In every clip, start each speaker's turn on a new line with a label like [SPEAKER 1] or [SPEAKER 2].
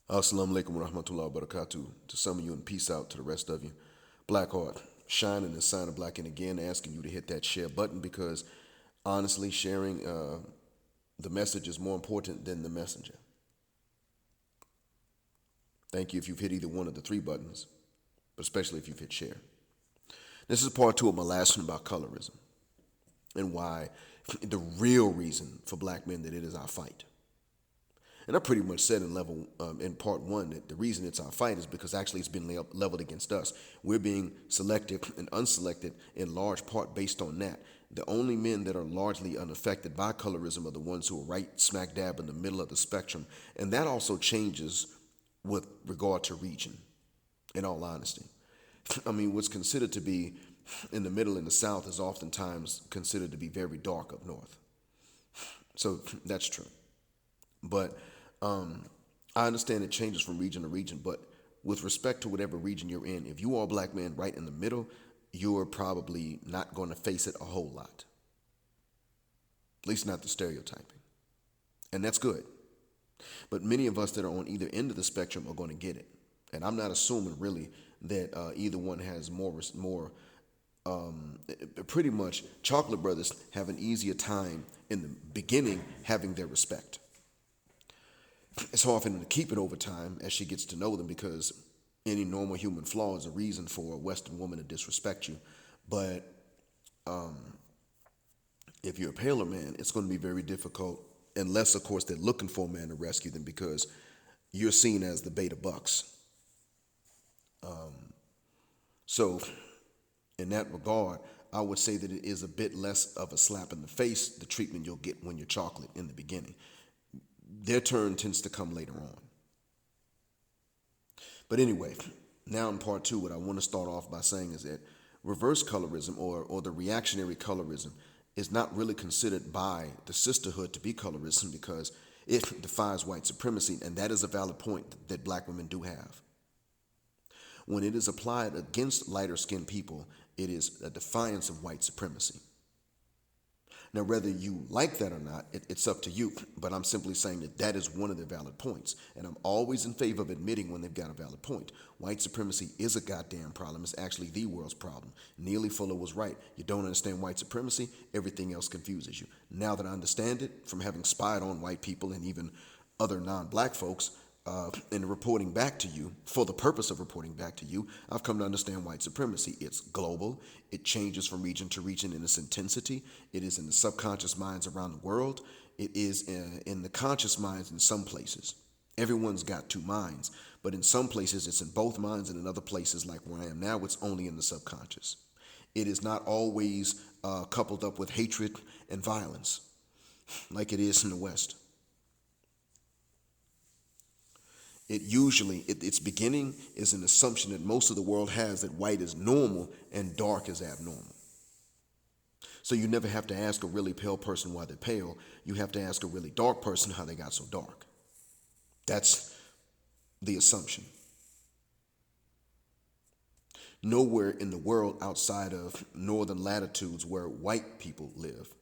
[SPEAKER 1] Assalamu alaikum wa rahmatullahi wa barakatuh. To some of you, and peace out to the rest of you. Blackheart, shining and sign of black, and again asking you to hit that share button because honestly, sharing the message is more important than the messenger. Thank you if you've hit either one of the three buttons, but especially if you've hit share. This is part two of my last one about colorism and why the real reason for black men that it is our fight. And I pretty much said in part one that the reason it's our fight is because actually it's been leveled against us. We're being selected and unselected in large part based on that. The only men that are largely unaffected by colorism are the ones who are right smack dab in the middle of the spectrum. And that also changes with regard to region, in all honesty. I mean, what's considered to be in the middle and the south is oftentimes considered to be very dark up north. So that's true. But I understand it changes from region to region, but with respect to whatever region you're in, if you are a black man right in the middle, you're probably not going to face it a whole lot. At least not the stereotyping. And that's good. But many of us that are on either end of the spectrum are going to get it. And I'm not assuming really that either one has more. Pretty much, chocolate brothers have an easier time in the beginning having their respect. It's hard for them to keep it over time as she gets to know them because any normal human flaw is a reason for a Western woman to disrespect you. But if you're a paler man, it's going to be very difficult, unless, of course, they're looking for a man to rescue them because you're seen as the beta bucks. So, in that regard, I would say that it is a bit less of a slap in the face, the treatment you'll get when you're chocolate in the beginning. Their turn tends to come later on. But anyway, now in part two, what I want to start off by saying is that reverse colorism or the reactionary colorism is not really considered by the sisterhood to be colorism because it defies white supremacy, and that is a valid point that black women do have. When it is applied against lighter skinned people, it is a defiance of white supremacy. Now, whether you like that or not, it's up to you. But I'm simply saying that that is one of the valid points. And I'm always in favor of admitting when they've got a valid point. White supremacy is a goddamn problem. It's actually the world's problem. Neely Fuller was right. You don't understand white supremacy, everything else confuses you. Now that I understand it, from having spied on white people and even other non-black folks, and reporting back to you, for the purpose of reporting back to you, I've come to understand white supremacy. It's global. It changes from region to region in its intensity. It is in the subconscious minds around the world. It is in the conscious minds in some places. Everyone's got two minds, but in some places it's in both minds, and in other places, like where I am now, it's only in the subconscious. It is not always coupled up with hatred and violence like it is in the West. Its beginning is an assumption that most of the world has that white is normal and dark is abnormal. So you never have to ask a really pale person why they're pale. You have to ask a really dark person how they got so dark. That's the assumption. Nowhere in the world outside of northern latitudes where white people live,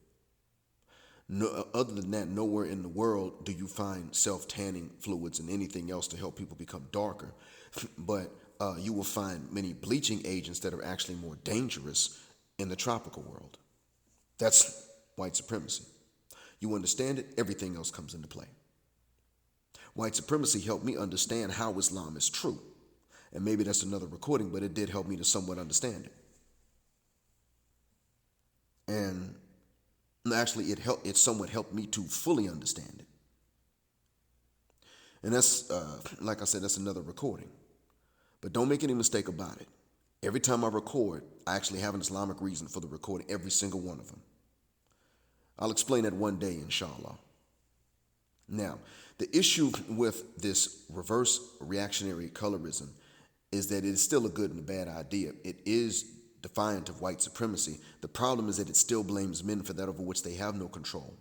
[SPEAKER 1] no, other than that, nowhere in the world do you find self-tanning fluids and anything else to help people become darker. But you will find many bleaching agents that are actually more dangerous in the tropical world. That's white supremacy. You understand it, everything else comes into play. White supremacy helped me understand how Islam is true. And maybe that's another recording, but it did help me to somewhat understand it. And actually, it somewhat helped me to fully understand it. And that's, like I said, that's another recording. But don't make any mistake about it. Every time I record, I actually have an Islamic reason for the recording, every single one of them. I'll explain that one day, inshallah. Now, the issue with this reverse reactionary colorism is that it is still a good and a bad idea. It is defiant of white supremacy. The problem is that it still blames men for that over which they have no control.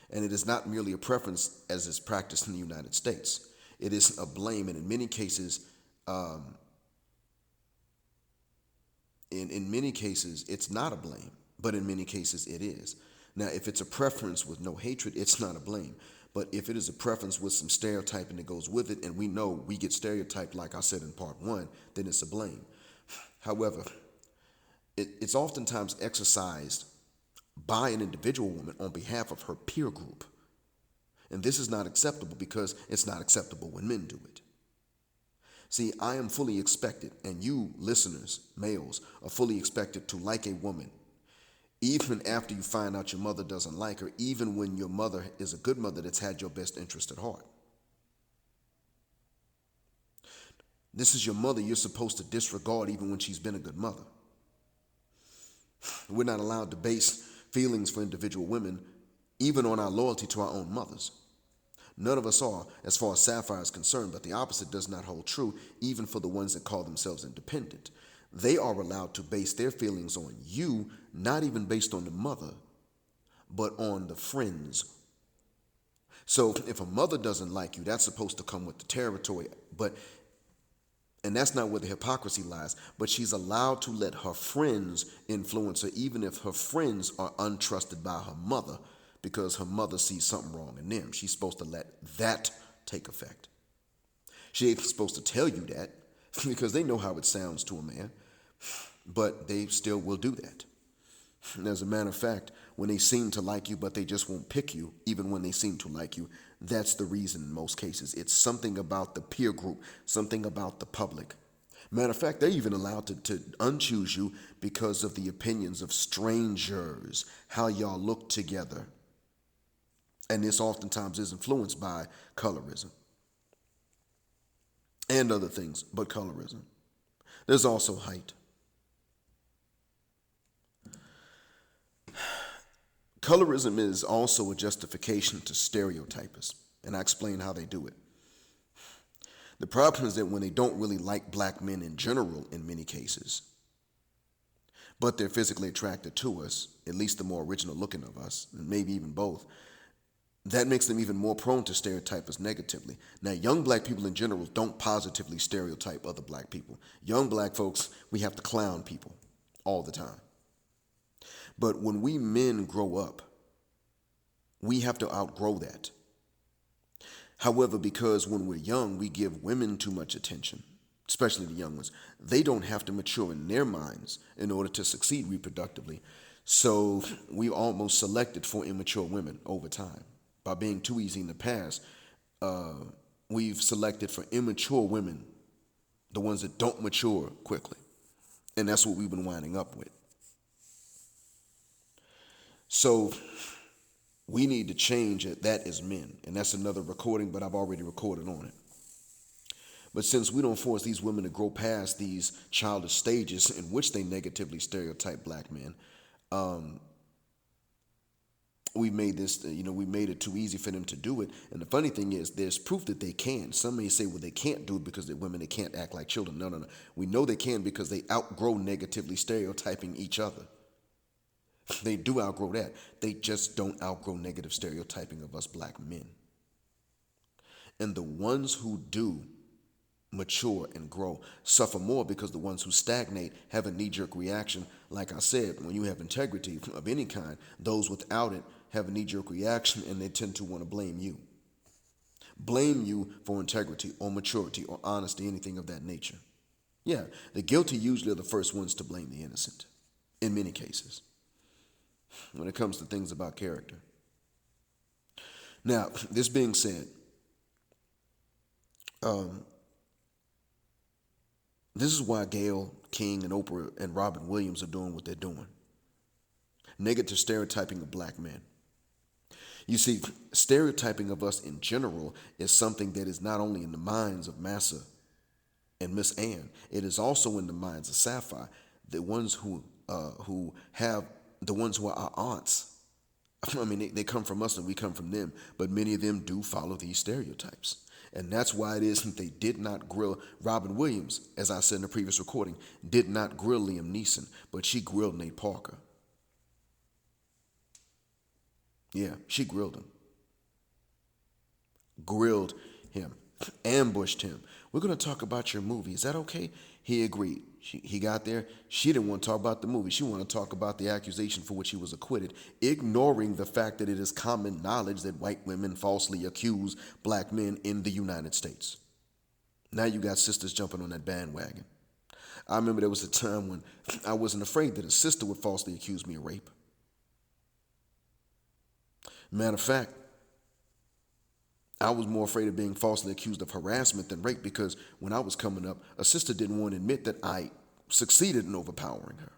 [SPEAKER 1] And it is not merely a preference as is practiced in the United States. It is a blame, and in many cases, in many cases, it's not a blame, but in many cases it is. Now, if it's a preference with no hatred, it's not a blame. But if it is a preference with some stereotyping that goes with it, and we know we get stereotyped, like I said in part one, then it's a blame. However, it's oftentimes exercised by an individual woman on behalf of her peer group. And this is not acceptable because it's not acceptable when men do it. See, I am fully expected, and you listeners, males, are fully expected to like a woman, even after you find out your mother doesn't like her, even when your mother is a good mother that's had your best interest at heart. This is your mother you're supposed to disregard even when she's been a good mother. We're not allowed to base feelings for individual women even on our loyalty to our own mothers. None of us are, as far as Sapphire is concerned, but the opposite does not hold true even for the ones that call themselves independent. They are allowed to base their feelings on you, not even based on the mother, but on the friends. So if a mother doesn't like you, that's supposed to come with the territory, and that's not where the hypocrisy lies, but she's allowed to let her friends influence her, even if her friends are untrusted by her mother, because her mother sees something wrong in them. She's supposed to let that take effect. She ain't supposed to tell you that because they know how it sounds to a man, but they still will do that. And as a matter of fact, when they seem to like you, but they just won't pick you, even when they seem to like you, that's the reason in most cases. It's something about the peer group, something about the public. Matter of fact, they're even allowed to unchoose you because of the opinions of strangers, how y'all look together. And this oftentimes is influenced by colorism and other things, but colorism. There's also height. Colorism is also a justification to stereotypists, and I explain how they do it. The problem is that when they don't really like black men in general in many cases, but they're physically attracted to us, at least the more original looking of us, and maybe even both, that makes them even more prone to stereotype us negatively. Now, young black people in general don't positively stereotype other black people. Young black folks, we have to clown people all the time. But when we men grow up, we have to outgrow that. However, because when we're young, we give women too much attention, especially the young ones. They don't have to mature in their minds in order to succeed reproductively. So we almost selected for immature women over time. By being too easy in the past, we've selected for immature women, the ones that don't mature quickly. And that's what we've been winding up with. So we need to change that as men. And that's another recording, but I've already recorded on it. But since we don't force these women to grow past these childish stages in which they negatively stereotype black men, we made it too easy for them to do it. And the funny thing is, there's proof that they can. Some may say, well, they can't do it because they're women, they can't act like children. No. We know they can because they outgrow negatively stereotyping each other. They do outgrow that. They just don't outgrow negative stereotyping of us black men. And the ones who do mature and grow suffer more because the ones who stagnate have a knee-jerk reaction. Like I said, when you have integrity of any kind, those without it have a knee-jerk reaction and they tend to want to blame you. Blame you for integrity or maturity or honesty, anything of that nature. Yeah, the guilty usually are the first ones to blame the innocent, in many cases, when it comes to things about character. Now, this being said, this is why Gayle King and Oprah and Robin Williams are doing what they're doing. Negative stereotyping of black men. You see, stereotyping of us in general is something that is not only in the minds of Massa and Miss Ann, it is also in the minds of Sapphire, the ones who are our aunts. I mean, they come from us and we come from them, but many of them do follow these stereotypes. And that's why it is that they did not grill Robin Williams, as I said in the previous recording, did not grill Liam Neeson, but she grilled Nate Parker. Yeah, she grilled him. Grilled him. ambushed him. We're going to talk about your movie. Is that okay? He agreed. He got there. She didn't want to talk about the movie. She wanted to talk about the accusation for which he was acquitted, ignoring the fact that it is common knowledge that white women falsely accuse black men in the United States. Now you got sisters jumping on that bandwagon. I remember there was a time when I wasn't afraid that a sister would falsely accuse me of rape. Matter of fact, I was more afraid of being falsely accused of harassment than rape because when I was coming up, a sister didn't want to admit that I succeeded in overpowering her.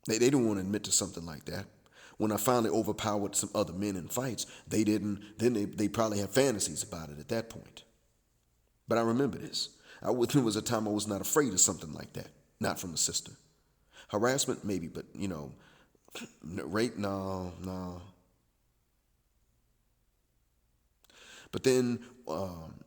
[SPEAKER 1] They didn't want to admit to something like that. When I finally overpowered some other men in fights, they didn't, then they probably had fantasies about it at that point. But I remember this. There was a time I was not afraid of something like that, not from a sister. Harassment, maybe, but, rape, no. But then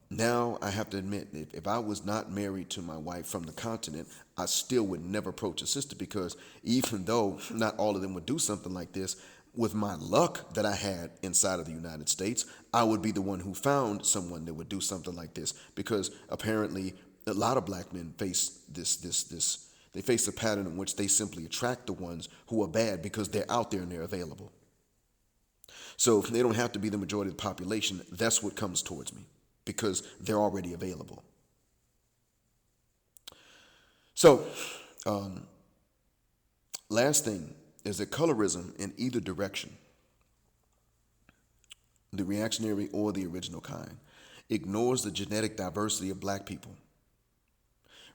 [SPEAKER 1] now I have to admit, if I was not married to my wife from the continent, I still would never approach a sister because even though not all of them would do something like this, with my luck that I had inside of the United States, I would be the one who found someone that would do something like this because apparently a lot of black men face this. They face a pattern in which they simply attract the ones who are bad because they're out there and they're available. So if they don't have to be the majority of the population, that's what comes towards me because they're already available. So, last thing is that colorism in either direction, the reactionary or the original kind, ignores the genetic diversity of black people.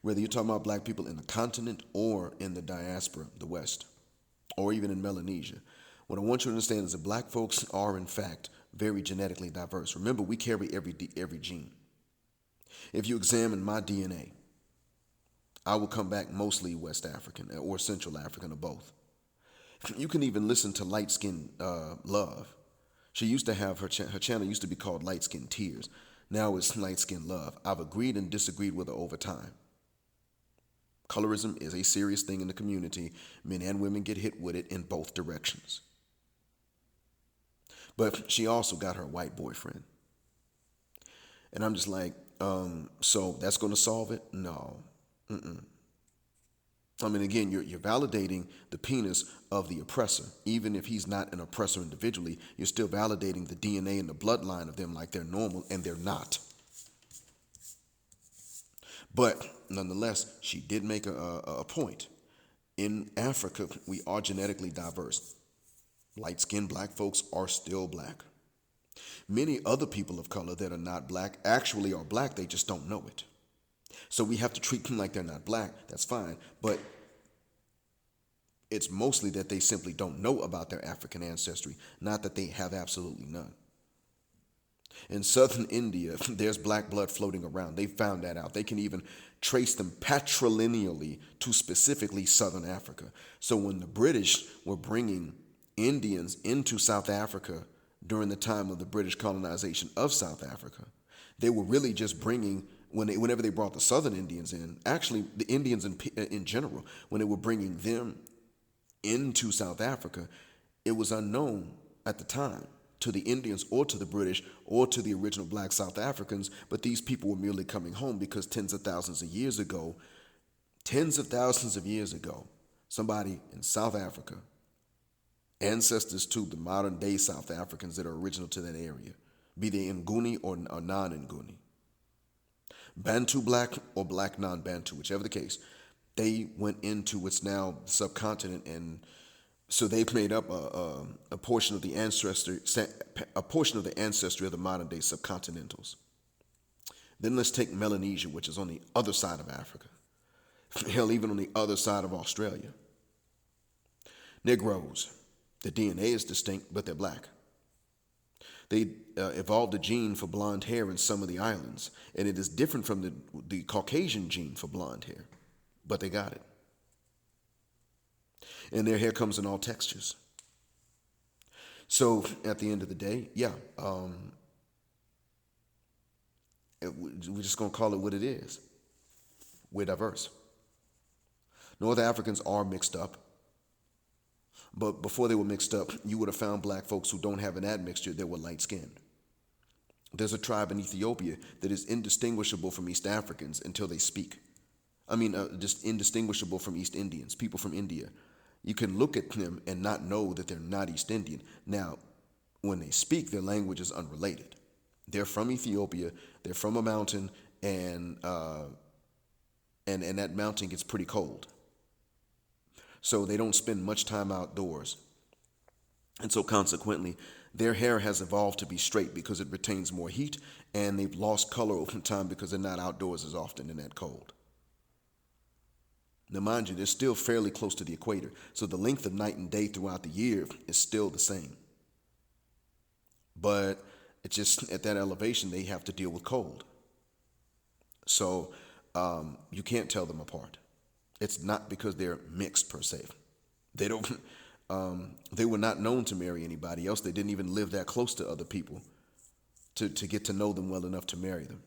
[SPEAKER 1] Whether you're talking about black people in the continent or in the diaspora, the West, or even in Melanesia, what I want you to understand is that black folks are, in fact, very genetically diverse. Remember, we carry every gene. If you examine my DNA, I will come back mostly West African or Central African or both. You can even listen to Light Skin Love. She used to have her channel used to be called Light Skin Tears. Now it's Light Skin Love. I've agreed and disagreed with her over time. Colorism is a serious thing in the community. Men and women get hit with it in both directions. But she also got her white boyfriend. And I'm just like, so that's going to solve it? No. I mean, again, you're validating the penis of the oppressor. Even if he's not an oppressor individually, you're still validating the DNA and the bloodline of them like they're normal, and they're not. But nonetheless, she did make a point. In Africa, we are genetically diverse. Light-skinned black folks are still black. Many other people of color that are not black actually are black, they just don't know it. So we have to treat them like they're not black, that's fine, but it's mostly that they simply don't know about their African ancestry, not that they have absolutely none. In southern India, there's black blood floating around. They found that out. They can even trace them patrilineally to specifically southern Africa. So when the British were bringing Indians into South Africa during the time of the British colonization of South Africa, they were really just bringing, whenever they brought the southern Indians in, actually the Indians in general, when they were bringing them into South Africa, it was unknown at the time to the Indians or to the British or to the original black South Africans, but these people were merely coming home because tens of thousands of years ago, somebody in South Africa, ancestors to the modern day South Africans that are original to that area, be they Nguni or non-Nguni, Bantu black or black non-Bantu, whichever the case, they went into what's now the subcontinent, and so they've made up a portion of the ancestry of the modern day subcontinentals. Then let's take Melanesia, which is on the other side of Africa. Hell, even on the other side of Australia. Negroes, the DNA is distinct, but they're black. They evolved a gene for blonde hair in some of the islands, and it is different from the Caucasian gene for blonde hair, but they got it. And their hair comes in all textures. So at the end of the day, we're just going to call it what it is. We're diverse. North Africans are mixed up. But before they were mixed up, you would have found black folks who don't have an admixture that were light-skinned. There's a tribe in Ethiopia that is indistinguishable from East Africans until they speak. Just indistinguishable from East Indians, people from India. You can look at them and not know that they're not East Indian. Now, when they speak, their language is unrelated. They're from Ethiopia. They're from a mountain, and that mountain gets pretty cold. So they don't spend much time outdoors. And so consequently, their hair has evolved to be straight because it retains more heat, and they've lost color over time because they're not outdoors as often in that cold. Now, mind you, they're still fairly close to the equator, so the length of night and day throughout the year is still the same. But it's just at that elevation, they have to deal with cold. So you can't tell them apart. It's not because they're mixed per se. They don't. They were not known to marry anybody else. They didn't even live that close to other people to get to know them well enough to marry them.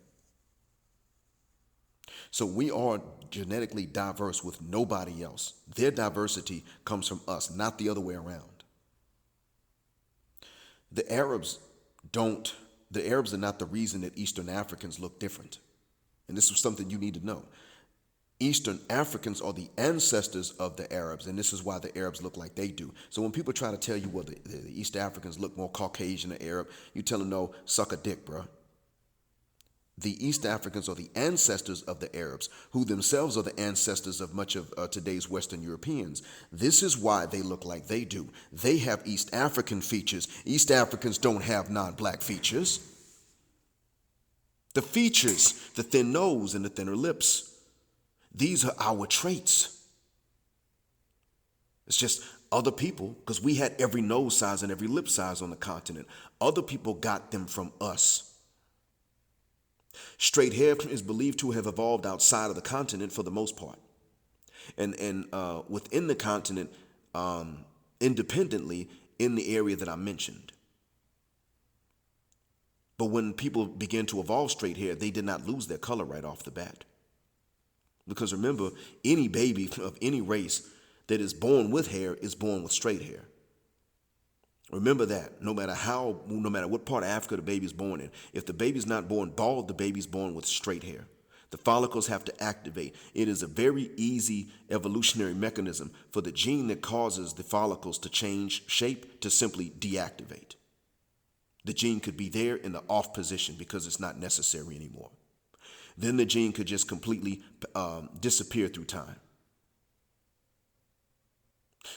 [SPEAKER 1] So we are genetically diverse with nobody else. Their diversity comes from us, not the other way around. The Arabs are not the reason that Eastern Africans look different. And this is something you need to know. Eastern Africans are the ancestors of the Arabs, and this is why the Arabs look like they do. So when people try to tell you, well, the East Africans look more Caucasian or Arab, you tell them, no, suck a dick, bro. The East Africans are the ancestors of the Arabs, who themselves are the ancestors of much of today's Western Europeans. This is why they look like they do. They have East African features. East Africans don't have non-black features. The features, the thin nose and the thinner lips, these are our traits. It's just other people, because we had every nose size and every lip size on the continent. Other people got them from us. Straight hair is believed to have evolved outside of the continent for the most part. And within the continent, independently in the area that I mentioned. But when people began to evolve straight hair, they did not lose their color right off the bat. Because remember, any baby of any race that is born with hair is born with straight hair. Remember that, no matter what part of Africa the baby is born in, if the baby's not born bald, the baby's born with straight hair. The follicles have to activate. It is a very easy evolutionary mechanism for the gene that causes the follicles to change shape to simply deactivate. The gene could be there in the off position because it's not necessary anymore. Then the gene could just completely disappear through time.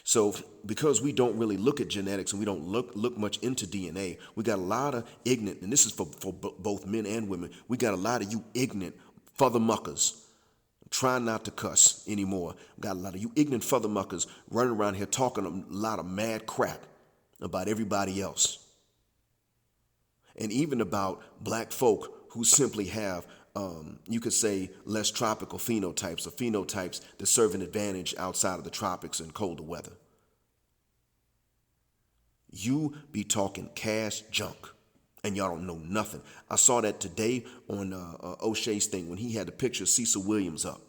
[SPEAKER 1] So because we don't really look at genetics and we don't look much into DNA, we got a lot of ignorant, and this is for both men and women, we got a lot of you ignorant furthermuckers. I'm trying not to cuss anymore. We got a lot of you ignorant furthermuckers running around here talking a lot of mad crap about everybody else. And even about black folk who simply have you could say less tropical phenotypes or phenotypes that serve an advantage outside of the tropics and colder weather. You be talking cash junk and y'all don't know nothing. I saw that today on O'Shea's thing when he had the picture of Cecil Williams up.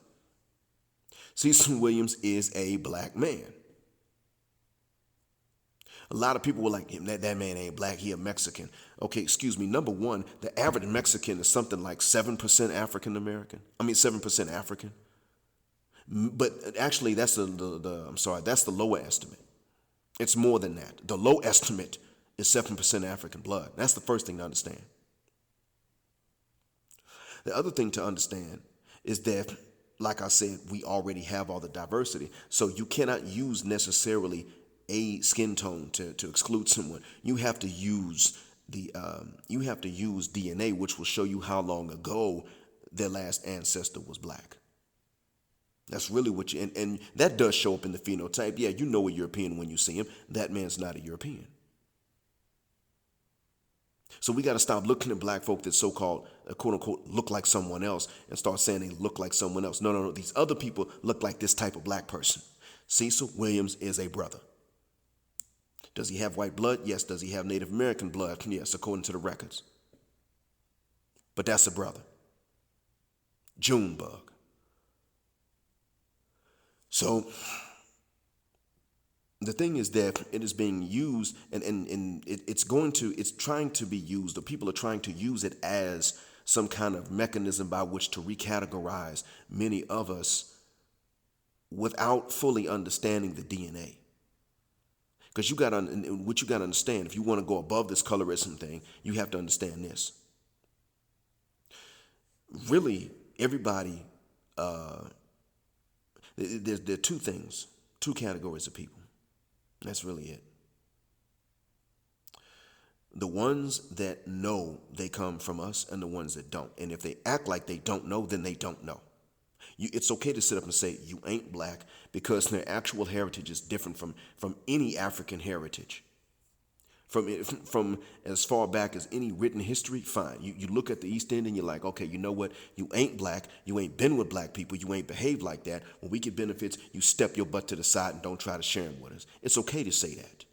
[SPEAKER 1] Cecil Williams is a black man. A lot of people were like, that man ain't black, he a Mexican. Okay, excuse me. Number one, the average Mexican is something like 7% African American. 7% African. But actually, that's that's the lower estimate. It's more than that. The low estimate is 7% African blood. That's the first thing to understand. The other thing to understand is that, like I said, we already have all the diversity. So you cannot use necessarily a skin tone to exclude someone. You have to use DNA, which will show you how long ago their last ancestor was black. That's really what and that does show up in the phenotype. Yeah, you know a European when you see him. That man's not a European. So we got to stop looking at black folk that so-called, quote unquote, look like someone else and start saying they look like someone else. No. These other people look like this type of black person. Cecil Williams is a brother. Does he have white blood? Yes. Does he have Native American blood? Yes, according to the records. But that's a brother. Junebug. So The thing is that it is being used, and it's trying to be used, or people are trying to use it as some kind of mechanism by which to recategorize many of us without fully understanding the DNA. Because what you got to understand, if you want to go above this colorism thing, you have to understand this. Really, everybody, there are two things, two categories of people. That's really it. The ones that know they come from us and the ones that don't. And if they act like they don't know, then they don't know. It's okay to sit up and say you ain't black because their actual heritage is different from any African heritage. From as far back as any written history, fine. You look at the East End and you're like, okay, you know what? You ain't black. You ain't been with black people. You ain't behaved like that. When we get benefits, you step your butt to the side and don't try to share them with us. It's okay to say that.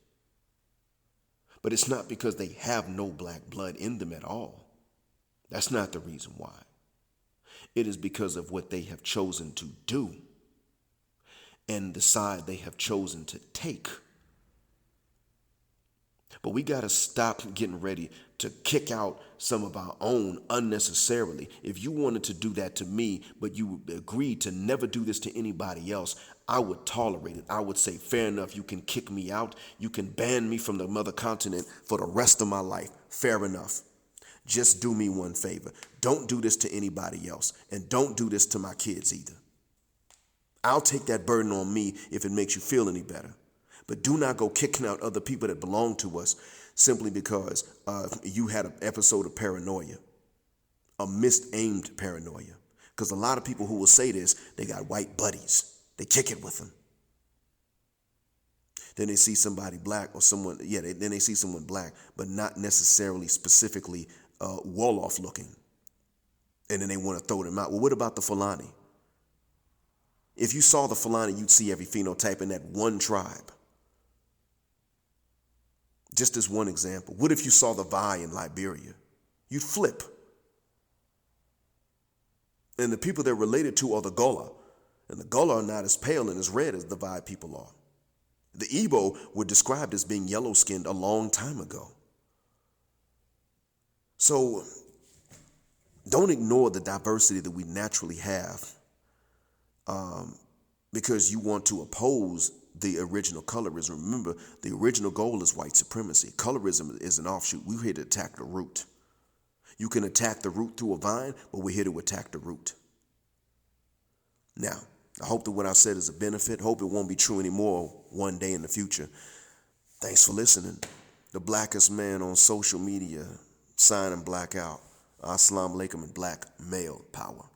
[SPEAKER 1] But it's not because they have no black blood in them at all. That's not the reason why. It is because of what they have chosen to do and the side they have chosen to take. But we got to stop getting ready to kick out some of our own unnecessarily. If you wanted to do that to me, but you agreed to never do this to anybody else, I would tolerate it. I would say, fair enough, you can kick me out. You can ban me from the mother continent for the rest of my life. Fair enough. Just do me one favor. Don't do this to anybody else. And don't do this to my kids either. I'll take that burden on me if it makes you feel any better. But do not go kicking out other people that belong to us simply because you had an episode of paranoia, a misaimed paranoia. Because a lot of people who will say this, they got white buddies. They kick it with them. Then they see somebody black or someone, then they see someone black, but not necessarily specifically Wolof looking. And then they want to throw them out. Well, what about the Fulani? If you saw the Fulani, you'd see every phenotype in that one tribe. Just as one example. What if you saw the Vai in Liberia? You'd flip. And the people they're related to are the Gola. And the Gola are not as pale and as red as the Vai people are. The Igbo were described as being yellow-skinned a long time ago. So don't ignore the diversity that we naturally have because you want to oppose the original colorism. Remember, the original goal is white supremacy. Colorism is an offshoot. We're here to attack the root. You can attack the root through a vine, but we're here to attack the root. Now, I hope that what I said is a benefit. Hope it won't be true anymore one day in the future. Thanks for listening. The blackest man on social media, signing black out. Assalamu alaikum and black male power.